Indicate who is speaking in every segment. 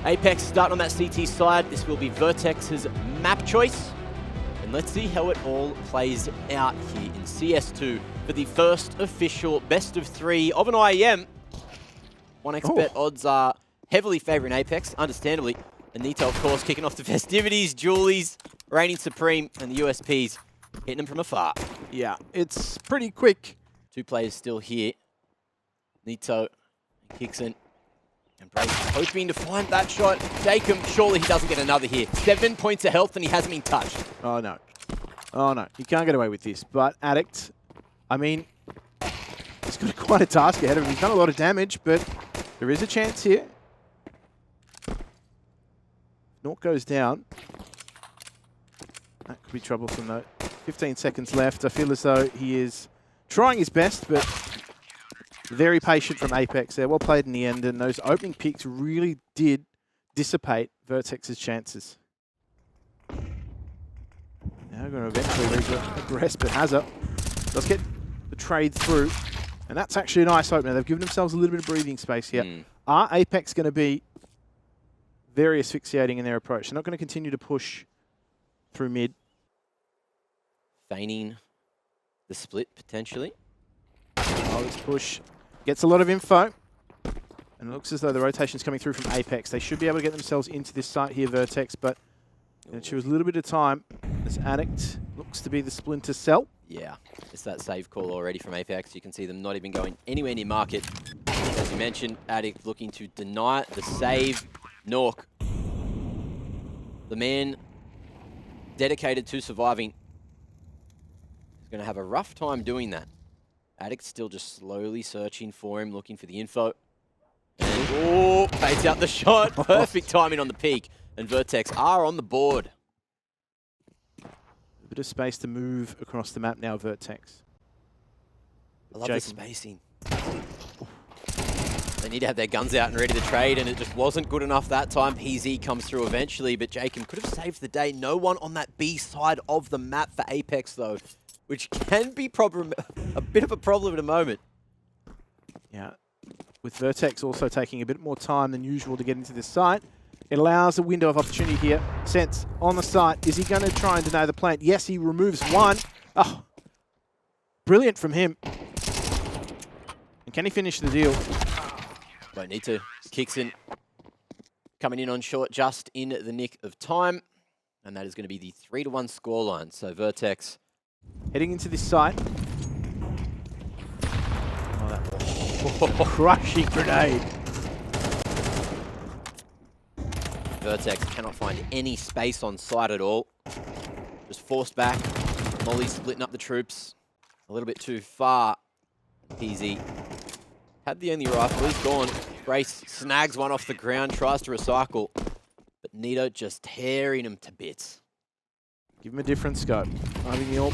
Speaker 1: Apeks starting on that CT side. This will be VERTEX's map choice. And let's see how it all plays out here in CS2 for the first official best of 3 of an IEM. 1xbet odds are heavily favouring Apeks, understandably. Anito, of course, kicking off the festivities. Julie's reigning supreme, and the USPs hitting them from afar.
Speaker 2: Yeah, it's pretty quick.
Speaker 1: 2 players still here. Nito kicks in. And Brace hoping to find that shot. Jacob, surely he doesn't get another here. 7 points of health and he hasn't been touched.
Speaker 2: Oh, no. Oh, no. You can't get away with this. But Addict, I mean, he's got quite a task ahead of him. He's done a lot of damage, but there is a chance here. Nork goes down. That could be troublesome, though. 15 seconds left. I feel as though he is trying his best, but very patient from Apeks there. Well played in the end, and those opening picks really did dissipate VERTEX's chances. Now we're going to eventually regress, but Hazard does get the trade through, and that's actually a nice opener. They've given themselves a little bit of breathing space here. Are Apeks going to be very asphyxiating in their approach? They're not going to continue to push through mid.
Speaker 1: Feigning the split, potentially.
Speaker 2: Oh, this push gets a lot of info. And it looks as though the rotation's coming through from Apeks. They should be able to get themselves into this site here, VERTEX, but they choose a little bit of time. This Addict looks to be the splinter cell.
Speaker 1: Yeah, it's that save call already from Apeks. You can see them not even going anywhere near market. As you mentioned, Addict looking to deny the save. Nork, the man dedicated to surviving, is going to have a rough time doing that. Addict's still just slowly searching for him, looking for the info. And, oh, baits out the shot. Perfect timing on the peak. And VERTEX are on the board.
Speaker 2: A bit of space to move across the map now, VERTEX.
Speaker 1: I love the spacing. They need to have their guns out and ready to trade, and it just wasn't good enough that time. PZ comes through eventually, but Jacob could have saved the day. No one on that B side of the map for Apeks, though, which can be a bit of a problem at the moment.
Speaker 2: Yeah, with VERTEX also taking a bit more time than usual to get into this site, it allows a window of opportunity here. Sense on the site. Is he going to try and deny the plant? Yes, he removes one. Oh, brilliant from him. And can he finish the deal?
Speaker 1: Don't need to. Kicks in. Coming in on short just in the nick of time. And that is going to be the 3-1 scoreline. So VERTEX
Speaker 2: heading into this site. Oh, that crushing grenade.
Speaker 1: VERTEX cannot find any space on site at all. Just forced back. Molly splitting up the troops a little bit too far. PZ had the only rifle. He's gone. Brace snags one off the ground, tries to recycle. But Nito just tearing him to bits.
Speaker 2: Give him a different scope. Having the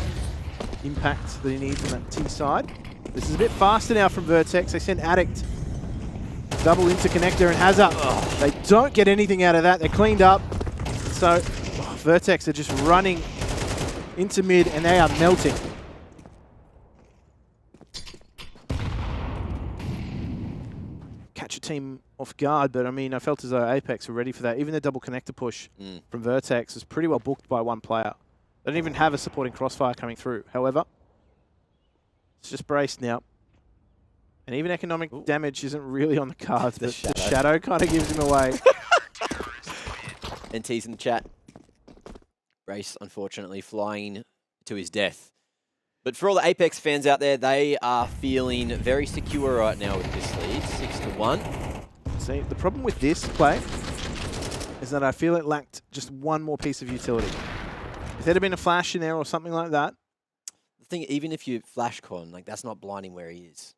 Speaker 2: impact that he needs on that T side. This is a bit faster now from VERTEX. They send Addict. Double interconnector and Hazard. They don't get anything out of that. They're cleaned up. So VERTEX are just running into mid and they are melting. Catch a team off guard, but I mean, I felt as though Apeks were ready for that. Even the double connector push from VERTEX was pretty well booked by one player. They don't even have a supporting crossfire coming through. However, it's just braced now. And even economic damage isn't really on the cards, but the shadow kind of gives him away.
Speaker 1: NT's in the chat. Brace, unfortunately, flying to his death. But for all the Apeks fans out there, they are feeling very secure right now with this lead, 6-1.
Speaker 2: See, the problem with this play is that I feel it lacked just one more piece of utility. If there had been a flash in there or something like that.
Speaker 1: The thing, even if you flash con, like that's not blinding where he is.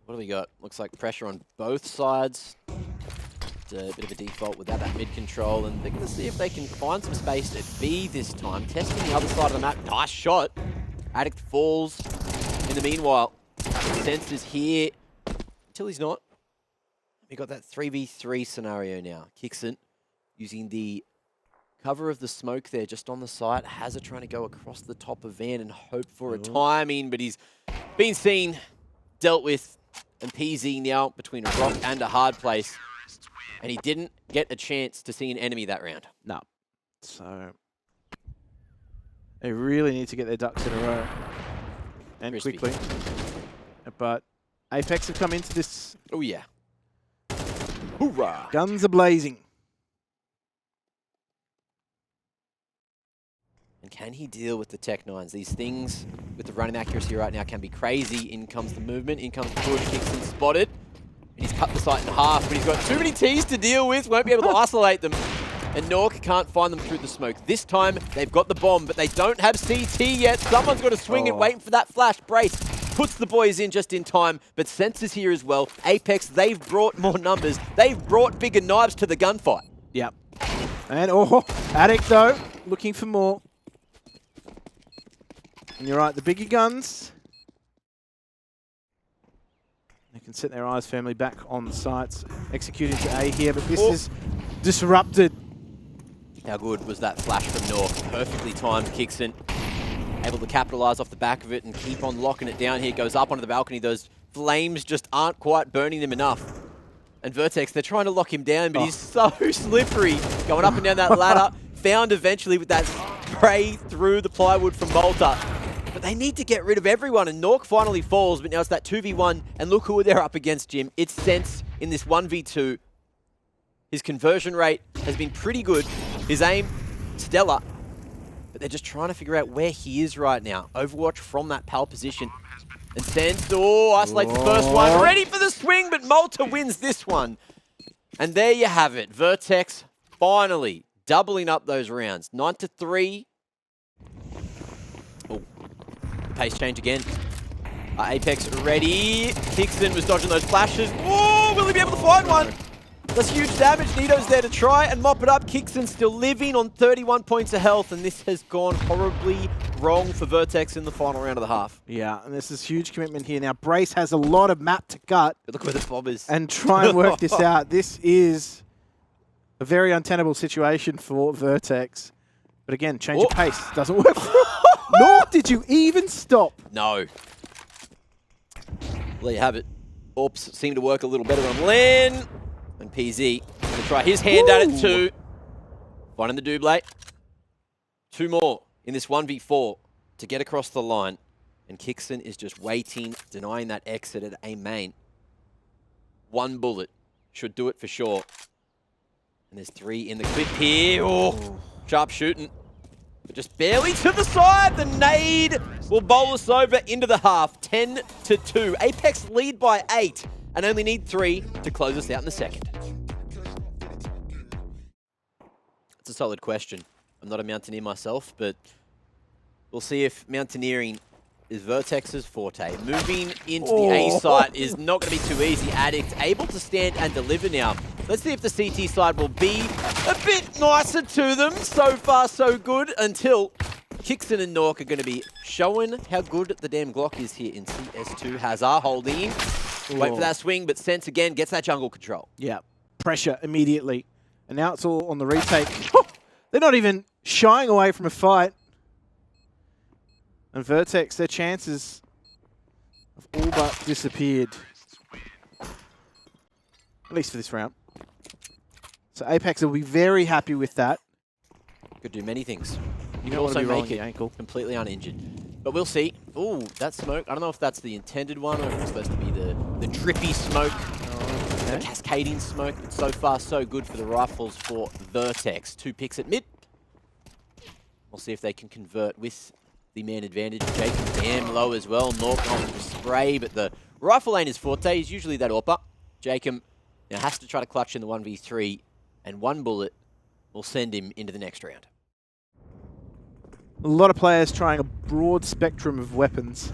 Speaker 1: What do we got? Looks like pressure on both sides. A bit of a default with that mid control, and they're going to see if they can find some space at B this time. Testing the other side of the map. Nice shot. Addict falls. In the meanwhile, Sense is here until he's not. We got that 3v3 scenario now. Kicks it using the cover of the smoke there just on the side. Hazard trying to go across the top of Van and hope for a timing, but he's been seen, dealt with And PZ now between a rock and a hard place. And he didn't get a chance to see an enemy that round.
Speaker 2: No. So they really need to get their ducks in a row. And
Speaker 1: Crispy.
Speaker 2: quickly. But Apeks have come into this.
Speaker 1: Oh, yeah. Hoorah!
Speaker 2: Guns are blazing.
Speaker 1: And can he deal with the Tech 9s? These things with the running accuracy right now can be crazy. In comes the movement, in comes the push, Kickson spotted. And he's cut the site in half, but he's got too many Ts to deal with, won't be able to isolate them. And Nork can't find them through the smoke. This time, they've got the bomb, but they don't have CT yet. Someone's got to swing it, waiting for that flash. Brace puts the boys in just in time, but Sense is here as well. Apeks, they've brought more numbers. They've brought bigger knives to the gunfight.
Speaker 2: Yep. And, Addict, though, looking for more. And you're right, the bigger guns, they can set their eyes firmly back on the sights, executing to A here, but this is disrupted.
Speaker 1: How good was that flash from Nork? Perfectly timed, Kickson. Able to capitalize off the back of it and keep on locking it down here. Goes up onto the balcony. Those flames just aren't quite burning them enough. And VERTEX, they're trying to lock him down, but he's so slippery. Going up and down that ladder. Found eventually with that spray through the plywood from Malta. But they need to get rid of everyone, and Nork finally falls, but now it's that 2v1, and look who they're up against, Jim. It's Sense in this 1v2. His conversion rate has been pretty good. His aim, stellar. But they're just trying to figure out where he is right now. Overwatch from that PAL position. And Sense, isolates the first one. Ready for the swing, but Malta wins this one. And there you have it. VERTEX finally doubling up those rounds. 9-3. Oh, pace change again. Apeks ready. Kickson was dodging those flashes. Oh, will he be able to find one? That's huge damage. Nito's there to try and mop it up. Kickson still living on 31 points of health, and this has gone horribly wrong for VERTEX in the final round of the half.
Speaker 2: Yeah, and this is huge commitment here. Now, Brace has a lot of map to cut.
Speaker 1: But look where the bob is.
Speaker 2: And try and work this out. This is a very untenable situation for VERTEX. But again, change of pace doesn't work. Nor did you even stop.
Speaker 1: No. There you have it. Orps seem to work a little better on Len. And PZ going to try his hand at it too. One in the double. Two more in this 1v4 to get across the line. And Kickson is just waiting, denying that exit at A main. One bullet should do it for sure. And there's three in the clip here. Oh, sharp shooting. But just barely to the side. The nade will bowl us over into the half. 10-2. Apeks lead by 8 and only need 3 to close us out in the second. It's a solid question. I'm not a mountaineer myself, but we'll see if mountaineering is VERTEX's forte. Moving into the A site is not going to be too easy. Addict able to stand and deliver now. Let's see if the CT side will be a bit nicer to them. So far, so good, until Kickson and Nork are going to be showing how good the damn Glock is here in CS2. Hazard holding. Wait for that swing, but Sense again gets that jungle control. Yeah.
Speaker 2: Pressure immediately. And now it's all on the retake. They're not even shying away from a fight. And VERTEX, their chances have all but disappeared. At least for this round. So Apeks will be very happy with that.
Speaker 1: Could do many things.
Speaker 2: You can also make it ankle
Speaker 1: completely uninjured. But we'll see. Ooh, that smoke. I don't know if that's the intended one or if it's supposed to be the drippy smoke. The cascading smoke. But so far, so good for the rifles for VERTEX. 2 picks at mid. We'll see if they can convert with the man advantage. Jacob damn low as well. Nork on the spray, but the rifle lane is forte. He's usually that AWPer. Jacob now has to try to clutch in the 1v3, and one bullet will send him into the next round.
Speaker 2: A lot of players trying a broad spectrum of weapons.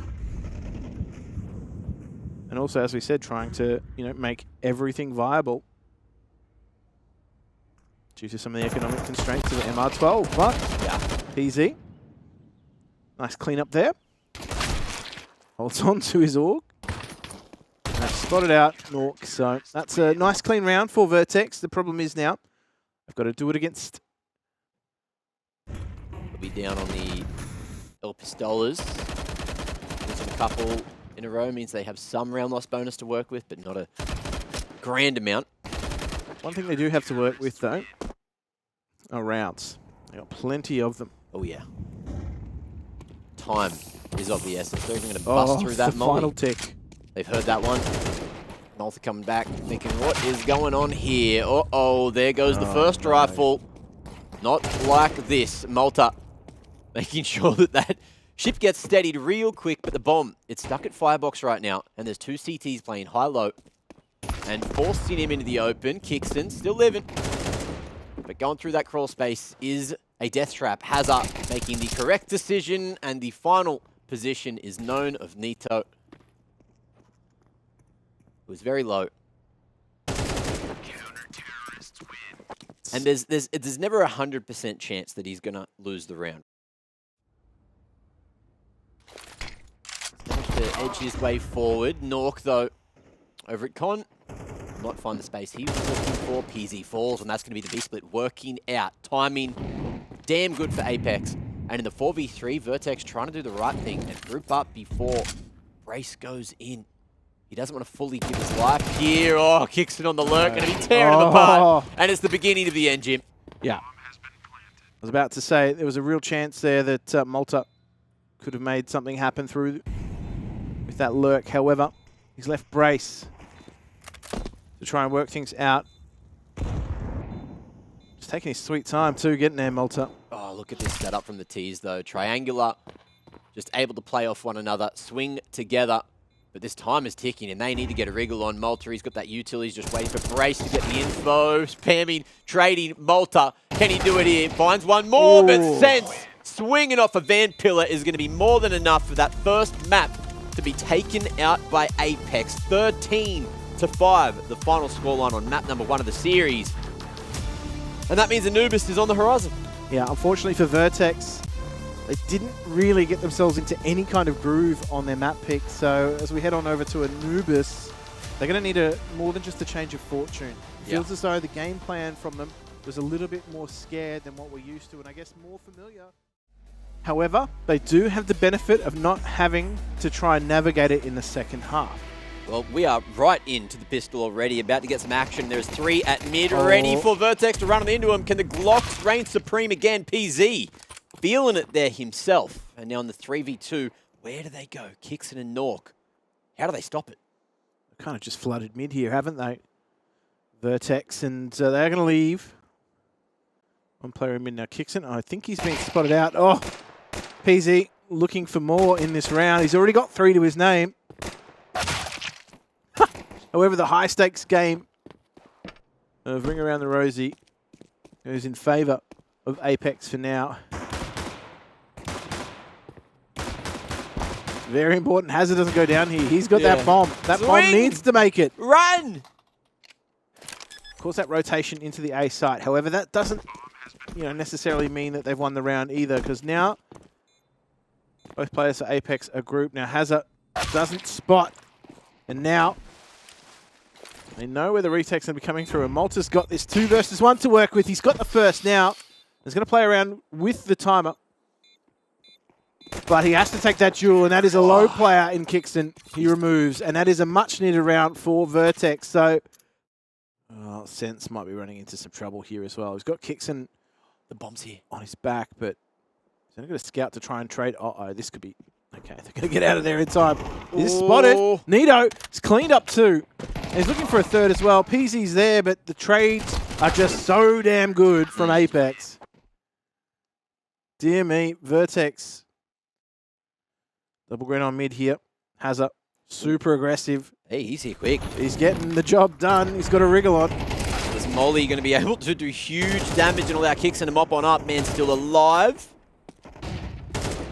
Speaker 2: And also, as we said, trying to, make everything viable. Due to some of the economic constraints of the MR12, but PZ. Nice cleanup there. Holds on to his AUG. And spotted out Nork, so that's a nice clean round for VERTEX. The problem is now, I've got to do it against.
Speaker 1: They'll be down on the El Pistolas. There's a couple in a row means they have some round loss bonus to work with, but not a grand amount.
Speaker 2: One thing they do have to work with, though, are rounds. They got plenty of them.
Speaker 1: Oh, yeah. Time is of the essence. They're even going to bust through that molly.
Speaker 2: Final tick.
Speaker 1: They've heard that one. Malta coming back, thinking, what is going on here? Uh-oh, there goes the first rifle. Not like this. Malta making sure that that ship gets steadied real quick, but the bomb, it's stuck at firebox right now, and there's two CTs playing high-low. And forcing him into the open. Kingston still living. But going through that crawl space is a death trap. Hazard making the correct decision, and the final position is known of Nito. It was very low. And there's never 100% chance that he's going to lose the round. Managed to edge his way forward. Nork, though, over at Con. Not find the space he was looking for. PZ falls, and that's going to be the B-split working out. Timing, damn good for Apeks. And in the 4v3, VERTEX trying to do the right thing and group up before Brace goes in. He doesn't want to fully give his life here. Oh, Kingston on the lurk, going to be tearing him apart. And it's the beginning of the end, Jim.
Speaker 2: Yeah. I was about to say, there was a real chance there that Malta could have made something happen through with that lurk. However, he's left Brace to try and work things out. Just taking his sweet time too, getting there, Malta.
Speaker 1: Oh, look at this setup from the T's, though. Triangular, just able to play off one another, swing together. But this time is ticking, and they need to get a wriggle on Malta. He's got that utility. He's just waiting for Brace to get the info. Spamming, trading. Malta, can he do it here? Finds one more, but Sense swinging off a Van Pillar is going to be more than enough for that first map to be taken out by Apeks. 13-5, the final scoreline on map number 1 of the series. And that means Anubis is on the horizon.
Speaker 2: Yeah, unfortunately for VERTEX, they didn't really get themselves into any kind of groove on their map pick. So as we head on over to Anubis, they're going to need more than just a change of fortune. It feels as though the game plan from them was a little bit more scared than what we're used to, and I guess more familiar. However, they do have the benefit of not having to try and navigate it in the second half.
Speaker 1: Well, we are right into the pistol already, about to get some action. There's 3 at mid, ready for VERTEX to run into him. Can the Glocks reign supreme again? PZ feeling it there himself. And now in the 3v2, where do they go? Kingston and Nork. How do they stop it?
Speaker 2: Kind of just flooded mid here, haven't they? VERTEX, and they're going to leave. One player in mid now. Kingston, I think he's been spotted out. Oh, PZ looking for more in this round. He's already got 3 to his name. However, the high-stakes game of Ring Around the Rosie goes in favour of Apeks for now. Very important. Hazard doesn't go down here. He's got that bomb. That bomb needs to make it.
Speaker 1: Run!
Speaker 2: Of course, that rotation into the A site. However, that doesn't necessarily mean that they've won the round either, because now both players for Apeks are grouped. Now, Hazard doesn't spot. And now they know where the retake's going to be coming through, and Malta's got this 2 versus 1 to work with. He's got the first now. He's going to play around with the timer. But he has to take that duel, and that is a low player in Kingston. He removes, and that is a much-needed round for VERTEX. So, Sense might be running into some trouble here as well. He's got Kingston, the bombs here, on his back, but he's only got a scout to try and trade. Uh-oh, this could be... Okay, they're going to get out of there in time. He's spotted. Nito is cleaned up too. And he's looking for a third as well. PZ's there, but the trades are just so damn good from Apeks. Dear me, VERTEX. Double green on mid here. Hazard, super aggressive.
Speaker 1: Hey, he's here quick.
Speaker 2: He's getting the job done. He's got a wriggle on.
Speaker 1: Is Molly going to be able to do huge damage and allow Kingston to mop on up? Man still alive.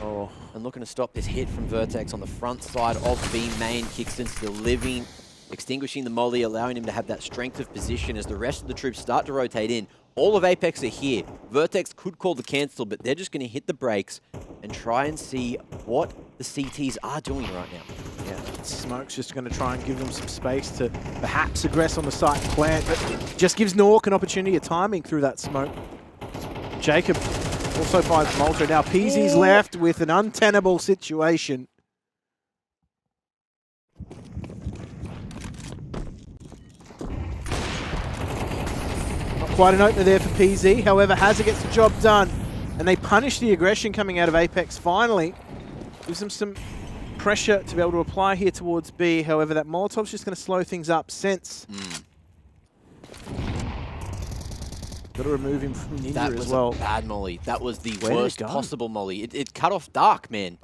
Speaker 2: Oh.
Speaker 1: And looking to stop this hit from VERTEX on the front side of B main. Kingston still living, extinguishing the molly, allowing him to have that strength of position as the rest of the troops start to rotate in. All of Apeks are here. VERTEX could call the cancel, but they're just going to hit the brakes and try and see what the CTs are doing right now.
Speaker 2: Yeah, Smoke's just going to try and give them some space to perhaps aggress on the site and plant, but just gives Nork an opportunity of timing through that smoke. Jacob also finds Malta. Now PZ's left with an untenable situation. Quite an opener there for PZ. However, Hazard gets the job done. And they punish the aggression coming out of Apeks finally. Gives them some pressure to be able to apply here towards B. However, that Molotov's just going to slow things up. Sense. Got to remove him from Ninja
Speaker 1: That
Speaker 2: as
Speaker 1: was
Speaker 2: well.
Speaker 1: a bad molly. That was the
Speaker 2: Where did it
Speaker 1: worst
Speaker 2: go?
Speaker 1: possible molly. It cut off Dark, man.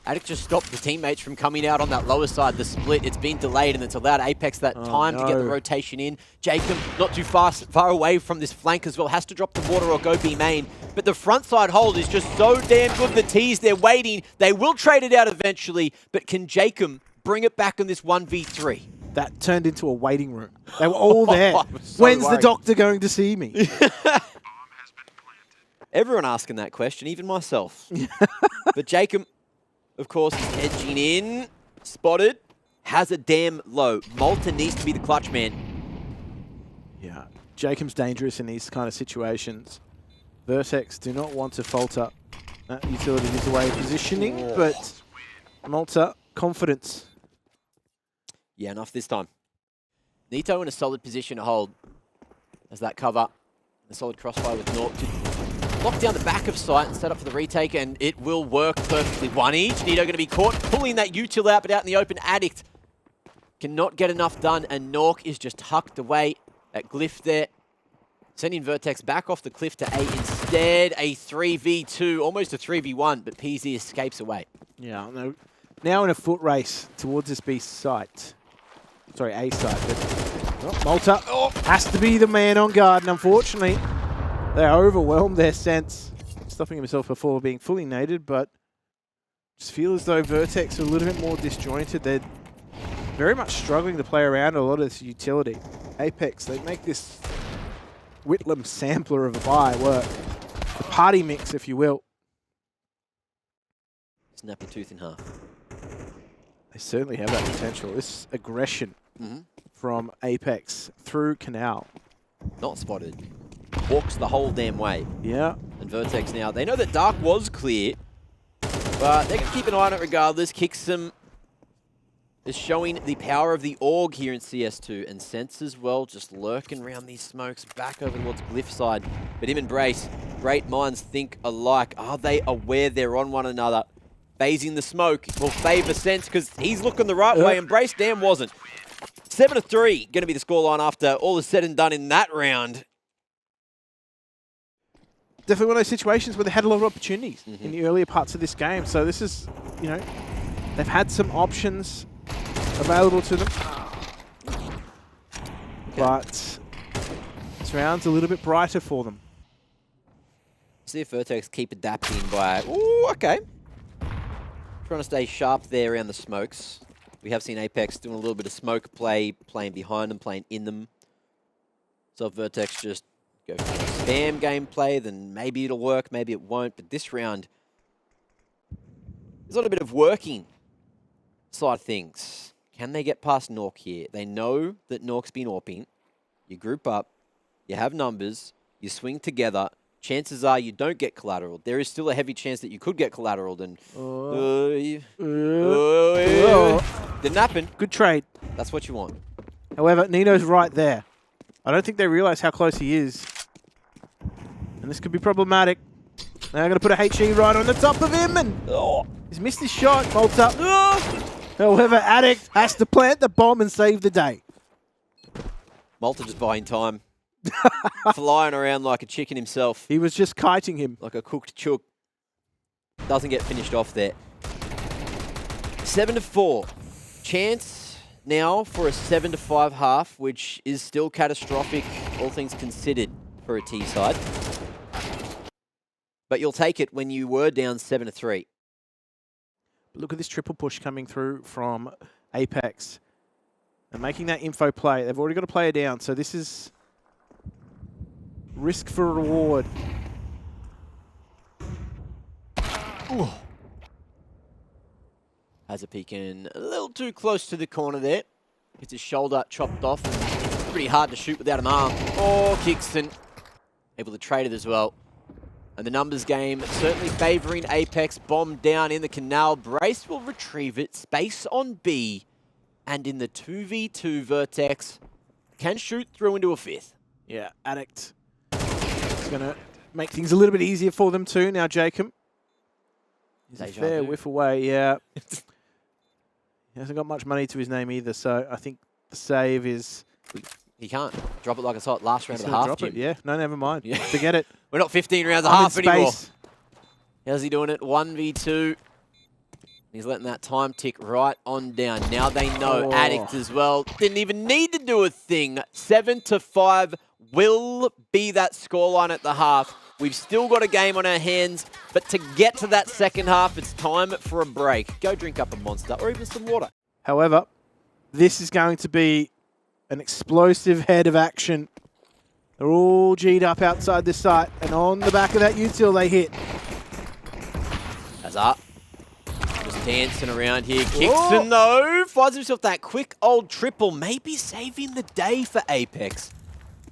Speaker 1: Addict just stopped the teammates from coming out on that lower side. The split, it's been delayed, and it's allowed Apeks that time to get the rotation in. Jacob, not too far away from this flank as well, has to drop the water or go B main. But the front side hold is just so damn good. The T's, they're waiting. They will trade it out eventually, but can Jacob bring it back on this 1v3?
Speaker 2: That turned into a waiting room. They were all there.
Speaker 1: So
Speaker 2: When's
Speaker 1: worried.
Speaker 2: the doctor going to see me?
Speaker 1: Everyone asking that question, even myself. But Jacob, of course, is edging in. Spotted. Has a damn low. Malta needs to be the clutch man.
Speaker 2: Yeah, Jacob's dangerous in these kind of situations. VERTEX do not want to falter. That utility is away positioning, but Malta, confidence.
Speaker 1: Yeah, enough this time. Nito in a solid position to hold as that cover. A solid crossfire with Nork to lock down the back of sight and set up for the retake, and it will work perfectly. One each. Nito going to be caught pulling that util out, but out in the open, Addict cannot get enough done, and Nork is just tucked away at Glyph there. Sending VERTEX back off the cliff to A instead. A 3v2, almost a 3v1, but PZ escapes away.
Speaker 2: Yeah, no, now in a foot race towards this B site. Sorry, A site. But Malta has to be the man on guard, and unfortunately, they overwhelmed their sense. Stopping himself before being fully naded, but just feel as though VERTEX are a little bit more disjointed. They're very much struggling to play around a lot of this utility. Apeks, they make this Whitlam sampler of a buy work. The party mix, if you will.
Speaker 1: Snap the tooth in half.
Speaker 2: They certainly have that potential. This aggression from Apeks through Canal.
Speaker 1: Not spotted. Walks the whole damn way.
Speaker 2: Yeah.
Speaker 1: And VERTEX now, they know that Dark was clear, but they can keep an eye on it regardless. Kixum is showing the power of the Org here in CS2, and Sense as well, just lurking around these smokes back over towards Glyph side. But him and Brace, great minds think alike. Are they aware they're on one another? Phasing the smoke will favour Sense because he's looking the right way, and Brace damn wasn't. 7-3 going to be the scoreline after all is said and done in that round.
Speaker 2: Definitely one of those situations where they had a lot of opportunities in the earlier parts of this game. So this is, you know, they've had some options available to them. But this round's a little bit brighter for them.
Speaker 1: See if VERTEX keep adapting by... Ooh, okay. Trying to stay sharp there around the smokes. We have seen Apeks doing a little bit of smoke play, playing behind them, playing in them. So if VERTEX just go for spam gameplay, then maybe it'll work, maybe it won't. But this round, there's a little bit of working side of things. Can they get past Nork here? They know that Nork's been AWPing. You group up, you have numbers, you swing together. Chances are you don't get collateral. There is still a heavy chance that you could get collateral. And didn't happen.
Speaker 2: Good trade.
Speaker 1: That's what you want.
Speaker 2: However, Nino's right there. I don't think they realize how close he is. And this could be problematic. Now I'm going to put a HE right on the top of him, and he's missed his shot. Malta. However, Addict has to plant the bomb and save the day.
Speaker 1: Malta just buying time. Flying around like a chicken himself.
Speaker 2: He was just kiting him.
Speaker 1: Like a cooked chook. Doesn't get finished off there. 7-4. Chance now for a 7-5 half, which is still catastrophic, all things considered, for a T side. But you'll take it when you were down 7-3.
Speaker 2: Look at this triple push coming through from Apeks. And making that info play. They've already got a player down, so this is risk for reward.
Speaker 1: Ooh. Has a peek in a little too close to the corner there. Gets his shoulder chopped off. It's pretty hard to shoot without an arm. Oh, Kingston. Able to trade it as well. And the numbers game certainly favouring Apeks. Bomb down in the canal. Brace will retrieve it. Space on B. And in the 2v2, VERTEX can shoot through into a fifth.
Speaker 2: Yeah, Addict It's going to make things a little bit easier for them too. Now Jacob is a
Speaker 1: Deja
Speaker 2: fair
Speaker 1: vu.
Speaker 2: whiff away. Yeah. He hasn't got much money to his name either, so I think the save is...
Speaker 1: He can't. Drop it like it's hot. Last round
Speaker 2: He's
Speaker 1: of the
Speaker 2: gonna
Speaker 1: half,
Speaker 2: drop it.
Speaker 1: Jim.
Speaker 2: Yeah, no, never mind.
Speaker 1: Yeah.
Speaker 2: Forget it.
Speaker 1: We're not 15 rounds of
Speaker 2: I'm in
Speaker 1: half anymore.
Speaker 2: space.
Speaker 1: How's he doing it? 1v2. He's letting that time tick right on down. Now they know Addict as well. Didn't even need to do a thing. 7-5 will be that scoreline at the half. We've still got a game on our hands, but to get to that second half, it's time for a break. Go drink up a Monster or even some water.
Speaker 2: However, this is going to be an explosive head of action. They're all G'd up outside the site, and on the back of that util they hit.
Speaker 1: Hazard. Just dancing around here. Kicks in though. Finds himself that quick old triple. Maybe saving the day for Apeks.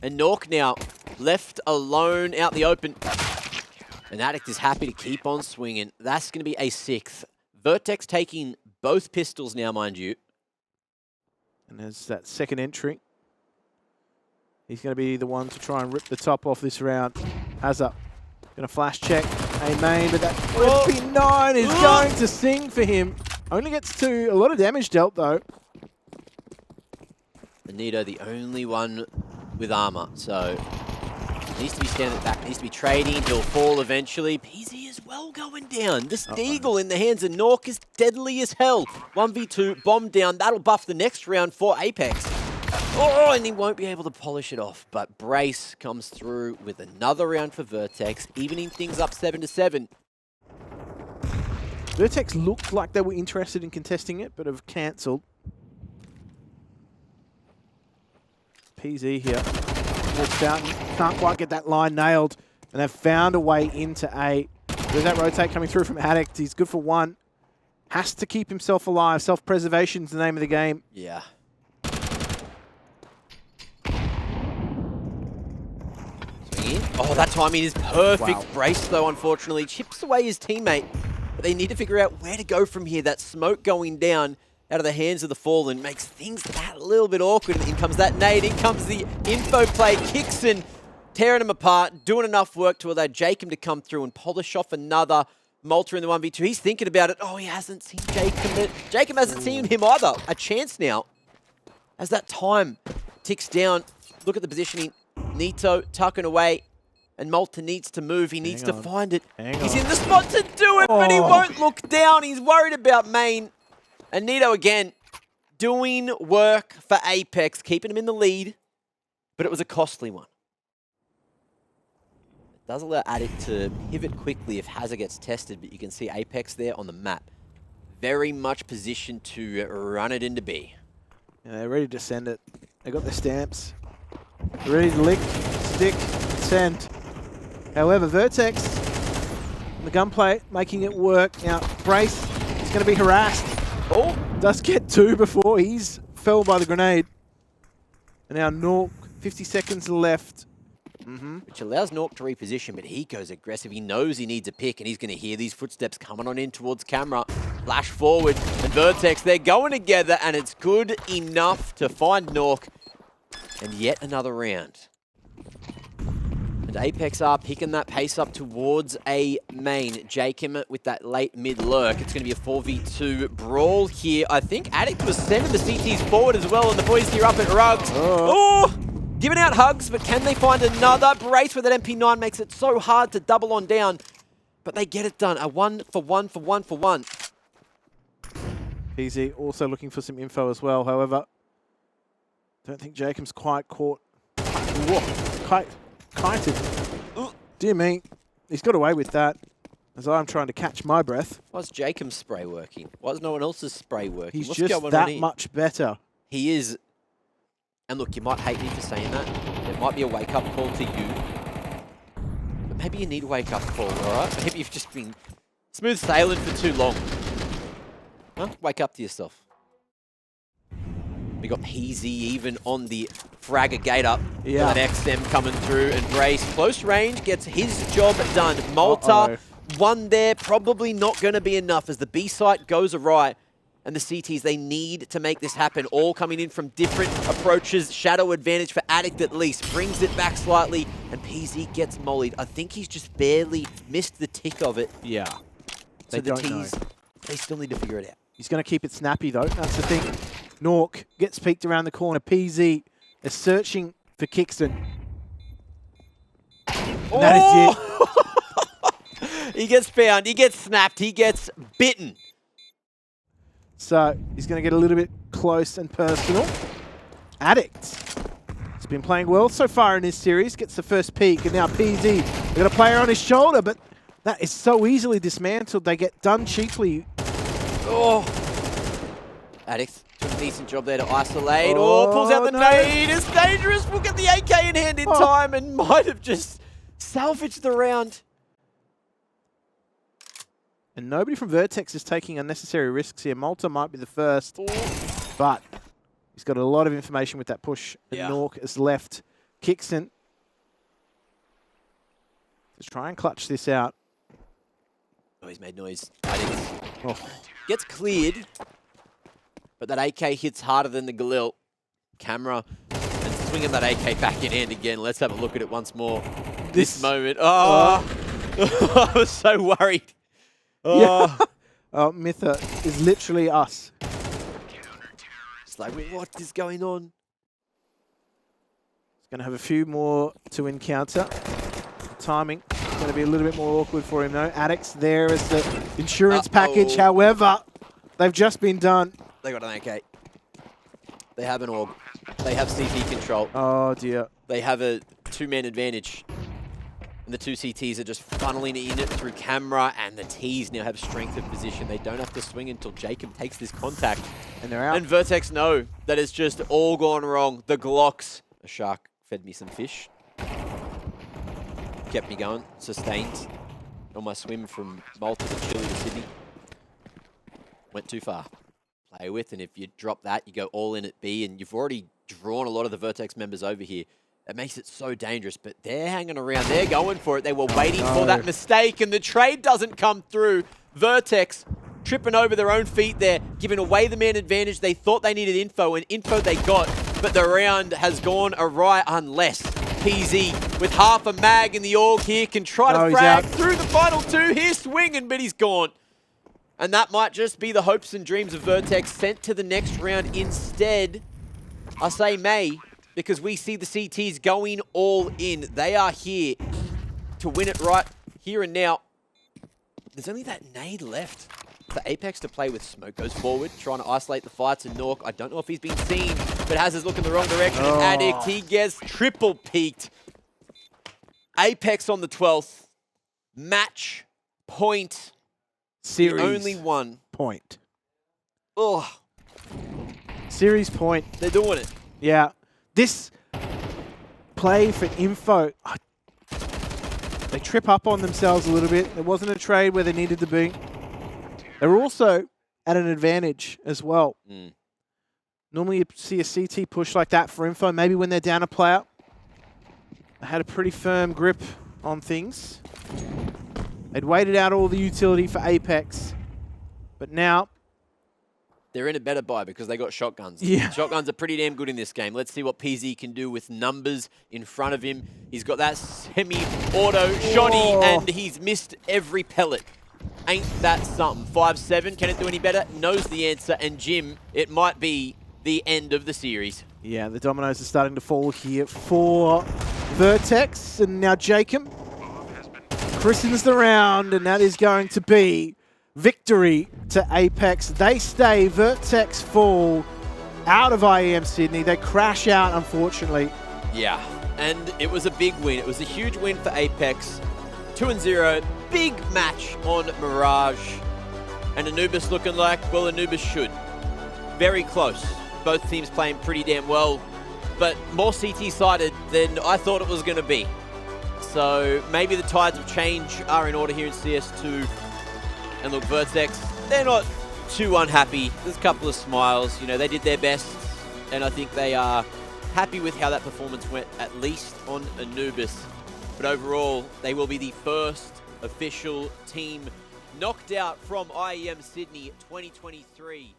Speaker 1: And Nork now left alone out the open. And Addict is happy to keep on swinging. That's going to be a 6th. VERTEX taking both pistols now, mind you.
Speaker 2: And there's that second entry. He's going to be the one to try and rip the top off this round. Hazard going to flash check a main, but that MP9 is going to sing for him. Only gets to a lot of damage dealt though.
Speaker 1: Nito, the only one with armor, so needs to be standing back, needs to be trading. He'll fall eventually. PZ as well going down. This Deagle in the hands of Nork is deadly as hell. 1v2, bomb down. That'll buff the next round for Apeks. Oh, and he won't be able to polish it off. But Brace comes through with another round for VERTEX, evening things up 7-7.
Speaker 2: VERTEX looked like they were interested in contesting it, but have cancelled. PZ here. Fountain can't quite get that line nailed, and they've found a way into A. There's that rotate coming through from Addict. He's good for one. Has to keep himself alive. Self-preservation's the name of the game.
Speaker 1: Yeah. Swing in. Oh, that timing is perfect.
Speaker 2: Wow.
Speaker 1: Brace, though, unfortunately, chips away his teammate. But they need to figure out where to go from here. That smoke going down out of the hands of the Fallen makes things that little bit awkward. In comes that nade, in comes the info play, kicks in, tearing them apart, doing enough work to allow Jacob to come through and polish off another Malta in the 1v2. He's thinking about it. Oh, he hasn't seen Jacob. Jacob hasn't seen him either. A chance now. As that time ticks down, look at the positioning. Nito tucking away, and Malta needs to move. He needs to find it. He's in the spot to do it, but he won't look down. He's worried about main. And Nito again, doing work for Apeks, keeping him in the lead, but it was a costly one. It does allow Addict to pivot quickly if Hazard gets tested, but you can see Apeks there on the map. Very much positioned to run it into B.
Speaker 2: Yeah, they're ready to send it. They got their stamps. They're ready to lick, stick, send. However, VERTEX, the gunplay, making it work. Now, Brace is going to be harassed. Oh, does get 2 before he's fell by the grenade. And now Nork, 50 seconds left.
Speaker 1: Which allows Nork to reposition, but he goes aggressive. He knows he needs a pick, and he's going to hear these footsteps coming on in towards camera. Flash forward, and VERTEX, they're going together, and it's good enough to find Nork. And yet another round. And Apeks are picking that pace up towards a main. Jacob with that late mid lurk. It's going to be a 4v2 brawl here. I think Addict was sending the CTs forward as well, and the boys here up at Rugs. Oh! Giving out hugs, but can they find another? Brace with that MP9 makes it so hard to double on down. But they get it done. A 1-for-1 for 1-for-1.
Speaker 2: PZ also looking for some info as well. However, don't think Jacob's quite caught. Whoa, kited. Dear me, he's got away with that. As I'm trying to catch my breath.
Speaker 1: Why's Jacob's spray working? Why is no one else's spray working?
Speaker 2: He's
Speaker 1: What's
Speaker 2: just
Speaker 1: going on
Speaker 2: that
Speaker 1: here?
Speaker 2: much better.
Speaker 1: He is. And look, you might hate me for saying that. It might be a wake-up call to you. But maybe you need a wake-up call, all right? Maybe you've just been smooth sailing for too long. Huh? Wake up to yourself. We got PZ even on the fragger gate up.
Speaker 2: Yeah.
Speaker 1: That XM coming through, and Brace, close range, gets his job done. Malta, one there, probably not going to be enough as the B site goes awry. and the CTs, they need to make this happen. All coming in from different approaches. Shadow advantage for Addict at least. Brings it back slightly, and PZ gets mollied. I think he's just barely missed the tick of it.
Speaker 2: Yeah.
Speaker 1: So the T's, they still need to figure it out.
Speaker 2: He's going to keep it snappy, though. That's the thing. Nork gets peeked around the corner. PZ is searching for Kingston.
Speaker 1: Oh!
Speaker 2: That is it.
Speaker 1: He gets found. He gets snapped. He gets bitten.
Speaker 2: So he's going to get a little bit close and personal. Addict. He's been playing well so far in this series. Gets the first peek, and now PZ. They've got a player on his shoulder, but that is so easily dismantled. They get done cheaply.
Speaker 1: Oh. Addict doing a decent job there to isolate. Oh, pulls out the nade. It's dangerous. We'll get the AK in hand in time and might have just salvaged the round.
Speaker 2: And nobody from VERTEX is taking unnecessary risks here. Malta might be the first, but he's got a lot of information with that push. And Nork has left Kingston. Let's try and clutch this out.
Speaker 1: Oh, he's made noise. Gets cleared, but that AK hits harder than the Galil. Camera and swinging that AK back in hand again. Let's have a look at it once more. This moment. Oh, I was so worried. Oh.
Speaker 2: Yeah. Oh, Mitha is literally us.
Speaker 1: It's like, wait, what is going on?
Speaker 2: He's going to have a few more to encounter. The timing is going to be a little bit more awkward for him, though. Addicts there as the insurance package. However, they've just been done.
Speaker 1: They got an AK. They have an AUG. They have CT control.
Speaker 2: Oh, dear.
Speaker 1: They have a two-man advantage. And the two CTs are just funneling in it through camera, and the Ts now have strength of position. They don't have to swing until Jacob takes this contact.
Speaker 2: And they're out.
Speaker 1: And VERTEX know that it's just all gone wrong. The Glocks. A shark fed me some fish. Kept me going. Sustained on my swim from Malta to Chile to Sydney. Went too far. Play with, and if you drop that, you go all in at B, and you've already drawn a lot of the VERTEX members over here. It makes it so dangerous, but they're hanging around. They're going for it. They were waiting for that mistake, and the trade doesn't come through. VERTEX tripping over their own feet there, giving away the man advantage. They thought they needed info, and info they got, but the round has gone awry unless PZ, with half a mag in the AUG here, can try to frag through the final two. Here's swinging, but he's gone. And that might just be the hopes and dreams of VERTEX sent to the next round instead. I say may, because we see the CTs going all in. They are here to win it right here and now. There's only that nade left for Apeks to play with. Smoke goes forward, trying to isolate the fights, and Nork, I don't know if he's been seen, but has his look in the wrong direction. And Addict, he gets triple peaked. Apeks on the 12th. Match point.
Speaker 2: Series
Speaker 1: the only one.
Speaker 2: Point.
Speaker 1: Oh.
Speaker 2: Series point.
Speaker 1: They're doing it.
Speaker 2: Yeah. This play for info, they trip up on themselves a little bit. There wasn't a trade where they needed to be. They were also at an advantage as well. Normally you see a CT push like that for info, maybe when they're down a player. They had a pretty firm grip on things. They'd waited out all the utility for Apeks, but now
Speaker 1: they're in a better buy because they got shotguns.
Speaker 2: Yeah.
Speaker 1: Shotguns are pretty damn good in this game. Let's see what PZ can do with numbers in front of him. He's got that semi-auto shotty, and he's missed every pellet. Ain't that something? 5-7, can it do any better? Knows the answer, and Jim, it might be the end of the series.
Speaker 2: Yeah, the dominoes are starting to fall here for VERTEX, and now Jacob christens the round, and that is going to be victory to Apeks. They stay, VERTEX fall out of IEM Sydney. They crash out, unfortunately.
Speaker 1: Yeah, and it was a big win. It was a huge win for Apeks. 2-0, big match on Mirage. And Anubis looking like, well, Anubis should. Very close. Both teams playing pretty damn well, but more CT-sided than I thought it was going to be. So maybe the tides of change are in order here in CS2. And look, VERTEX, they're not too unhappy. There's a couple of smiles. You know, they did their best, and I think they are happy with how that performance went, at least on Anubis. But overall, they will be the first official team knocked out from IEM Sydney 2023.